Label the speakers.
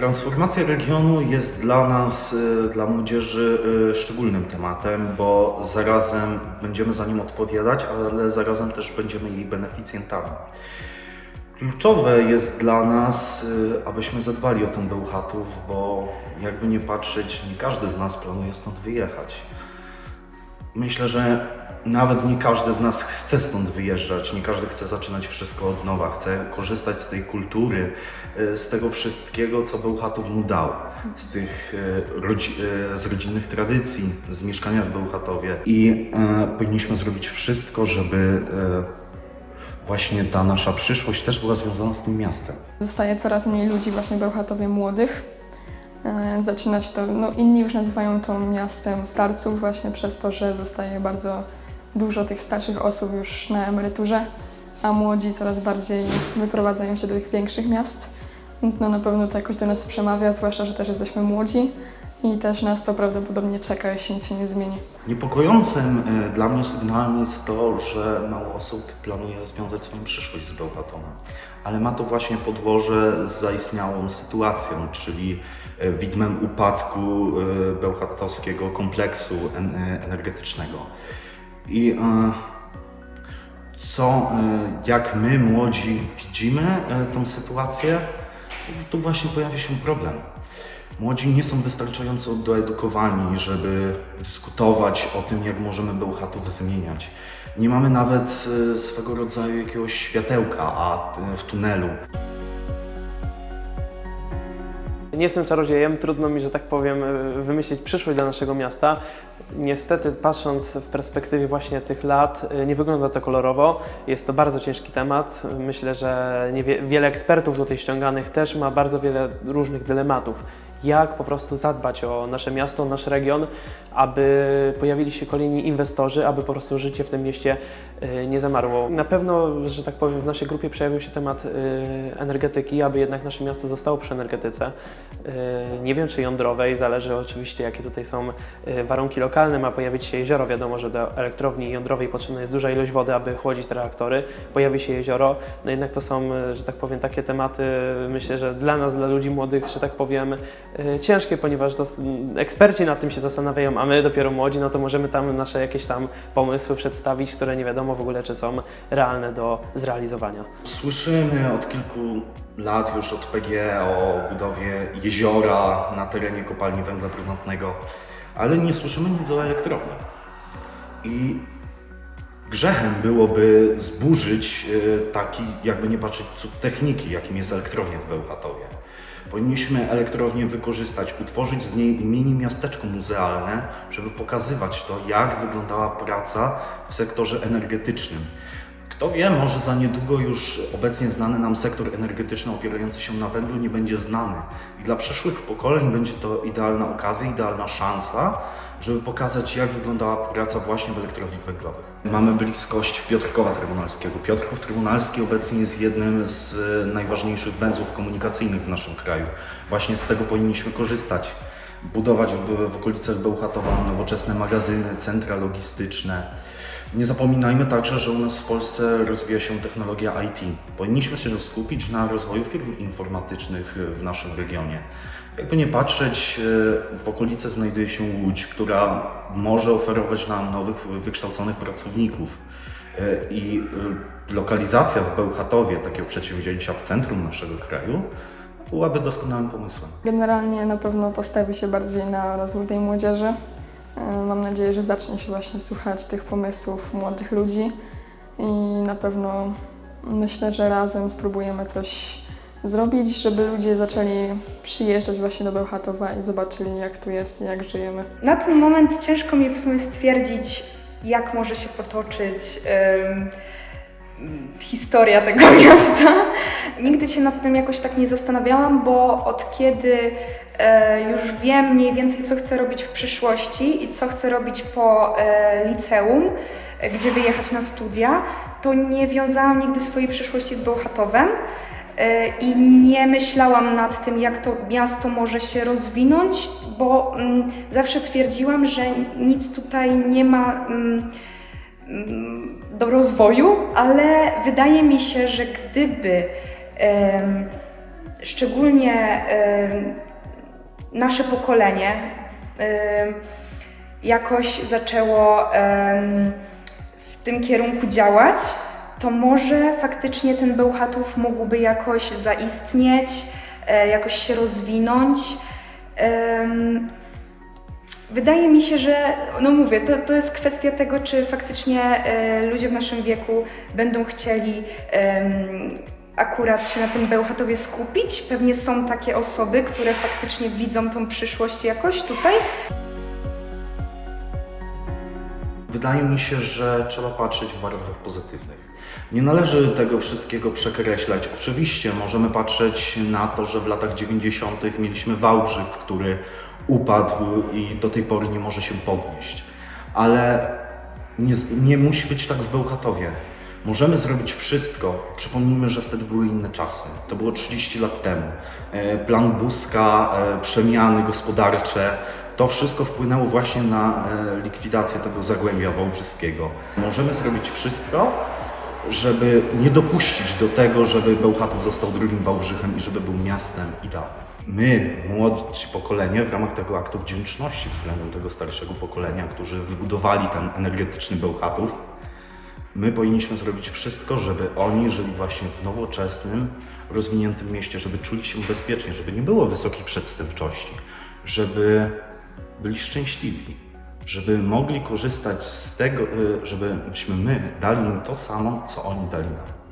Speaker 1: Transformacja regionu jest dla nas, dla młodzieży szczególnym tematem, bo zarazem będziemy za nim odpowiadać, ale zarazem też będziemy jej beneficjentami. Kluczowe jest dla nas, abyśmy zadbali o ten Bełchatów, bo jakby nie patrzeć, nie każdy z nas planuje stąd wyjechać. Myślę, że nawet nie każdy z nas chce stąd wyjeżdżać, nie każdy chce zaczynać wszystko od nowa, chce korzystać z tej kultury, z tego wszystkiego, co Bełchatów mu dał, z tych z rodzinnych tradycji, z mieszkania w Bełchatowie i powinniśmy zrobić wszystko, żeby właśnie ta nasza przyszłość też była związana z tym miastem.
Speaker 2: Zostaje coraz mniej ludzi właśnie w Bełchatowie młodych. Zaczyna się to, inni już nazywają to miastem starców właśnie przez to, że zostaje bardzo dużo tych starszych osób już na emeryturze, a młodzi coraz bardziej wyprowadzają się do tych większych miast, więc na pewno to jakoś do nas przemawia, zwłaszcza, że też jesteśmy młodzi i też nas to prawdopodobnie czeka, jeśli nic się nie zmieni.
Speaker 1: Niepokojącym dla mnie sygnałem jest to, że mało osób planuje związać swoją przyszłość z Bełchatovem, ale ma to właśnie podłoże z zaistniałą sytuacją, czyli widmem upadku bełchatowskiego kompleksu energetycznego. I jak my młodzi widzimy tą sytuację, tu właśnie pojawia się problem. Młodzi nie są wystarczająco doedukowani, żeby dyskutować o tym, jak możemy Bełchatów zmieniać. Nie mamy nawet swego rodzaju jakiegoś światełka w tunelu.
Speaker 3: Nie jestem czarodziejem, trudno mi, że tak powiem, wymyślić przyszłość dla naszego miasta. Niestety, patrząc w perspektywie właśnie tych lat, nie wygląda to kolorowo. Jest to bardzo ciężki temat. Myślę, że wiele ekspertów tutaj ściąganych też ma bardzo wiele różnych dylematów. Jak po prostu zadbać o nasze miasto, o nasz region, aby pojawili się kolejni inwestorzy, aby po prostu życie w tym mieście nie zamarło. Na pewno, że tak powiem, w naszej grupie przejawił się temat energetyki, aby jednak nasze miasto zostało przy energetyce. Nie wiem, czy jądrowej, zależy oczywiście, jakie tutaj są warunki lokalne. Ma pojawić się jezioro, wiadomo, że do elektrowni jądrowej potrzebna jest duża ilość wody, aby chłodzić te reaktory. Pojawi się jezioro, no jednak to są, że tak powiem, takie tematy, myślę, że dla nas, dla ludzi młodych, że tak powiem, ciężkie, ponieważ eksperci nad tym się zastanawiają, a my dopiero młodzi, no to możemy tam nasze jakieś tam pomysły przedstawić, które nie wiadomo w ogóle, czy są realne do zrealizowania.
Speaker 1: Słyszymy od kilku lat już od PGE o budowie jeziora na terenie kopalni węgla brunatnego, ale nie słyszymy nic o elektrowni. I grzechem byłoby zburzyć taki, jakby nie patrzeć, cud techniki, jakim jest elektrownia w Bełchatowie. Powinniśmy elektrownię wykorzystać, utworzyć z niej mini miasteczko muzealne, żeby pokazywać to, jak wyglądała praca w sektorze energetycznym. Kto wie, może za niedługo już obecnie znany nam sektor energetyczny opierający się na węglu nie będzie znany. I dla przyszłych pokoleń będzie to idealna okazja, idealna szansa, żeby pokazać, jak wyglądała praca właśnie w elektrowniach węglowych. Mamy bliskość Piotrkowa Trybunalskiego. Piotrków Trybunalski obecnie jest jednym z najważniejszych węzłów komunikacyjnych w naszym kraju. Właśnie z tego powinniśmy korzystać. Budować w okolicach Bełchatowa nowoczesne magazyny, centra logistyczne. Nie zapominajmy także, że u nas w Polsce rozwija się technologia IT. Powinniśmy się skupić na rozwoju firm informatycznych w naszym regionie. Jakby nie patrzeć, w okolicy znajduje się Łódź, która może oferować nam nowych, wykształconych pracowników. I lokalizacja w Bełchatowie takiego przedsięwzięcia w centrum naszego kraju byłaby doskonałym pomysłem.
Speaker 2: Generalnie na pewno postawi się bardziej na rozwój tej młodzieży. Mam nadzieję, że zacznie się właśnie słuchać tych pomysłów młodych ludzi i na pewno myślę, że razem spróbujemy coś zrobić, żeby ludzie zaczęli przyjeżdżać właśnie do Bełchatowa i zobaczyli, jak tu jest i jak żyjemy.
Speaker 4: Na ten moment ciężko mi w sumie stwierdzić, jak może się potoczyć historia tego miasta. Nigdy się nad tym jakoś tak nie zastanawiałam, bo od kiedy już wiem mniej więcej, co chcę robić w przyszłości i co chcę robić po liceum, gdzie wyjechać na studia, to nie wiązałam nigdy swojej przyszłości z Bełchatowem i nie myślałam nad tym, jak to miasto może się rozwinąć, bo zawsze twierdziłam, że nic tutaj nie ma do rozwoju, ale wydaje mi się, że gdyby szczególnie nasze pokolenie jakoś zaczęło w tym kierunku działać, to może faktycznie ten Bełchatów mógłby jakoś zaistnieć, jakoś się rozwinąć. Wydaje mi się, że, no mówię, to jest kwestia tego, czy faktycznie ludzie w naszym wieku będą chcieli akurat się na tym Bełchatowie skupić. Pewnie są takie osoby, które faktycznie widzą tą przyszłość jakoś tutaj.
Speaker 1: Wydaje mi się, że trzeba patrzeć w barwach pozytywnych. Nie należy tego wszystkiego przekreślać. Oczywiście możemy patrzeć na to, że w latach 90. mieliśmy Wałbrzych, który upadł i do tej pory nie może się podnieść. Ale nie musi być tak w Bełchatowie. Możemy zrobić wszystko. Przypomnijmy, że wtedy były inne czasy. To było 30 lat temu. Plan Buzka, przemiany gospodarcze, to wszystko wpłynęło właśnie na likwidację tego Zagłębia Wałbrzyskiego. Możemy zrobić wszystko, żeby nie dopuścić do tego, żeby Bełchatów został drugim Wałbrzychem i żeby był miastem idealnym. My, młodsze pokolenie, w ramach tego aktu wdzięczności względem tego starszego pokolenia, którzy wybudowali ten energetyczny Bełchatów, my powinniśmy zrobić wszystko, żeby oni żyli właśnie w nowoczesnym, rozwiniętym mieście, żeby czuli się bezpiecznie, żeby nie było wysokiej przestępczości, żeby byli szczęśliwi, żeby mogli korzystać z tego, żebyśmy my dali im to samo, co oni dali nam.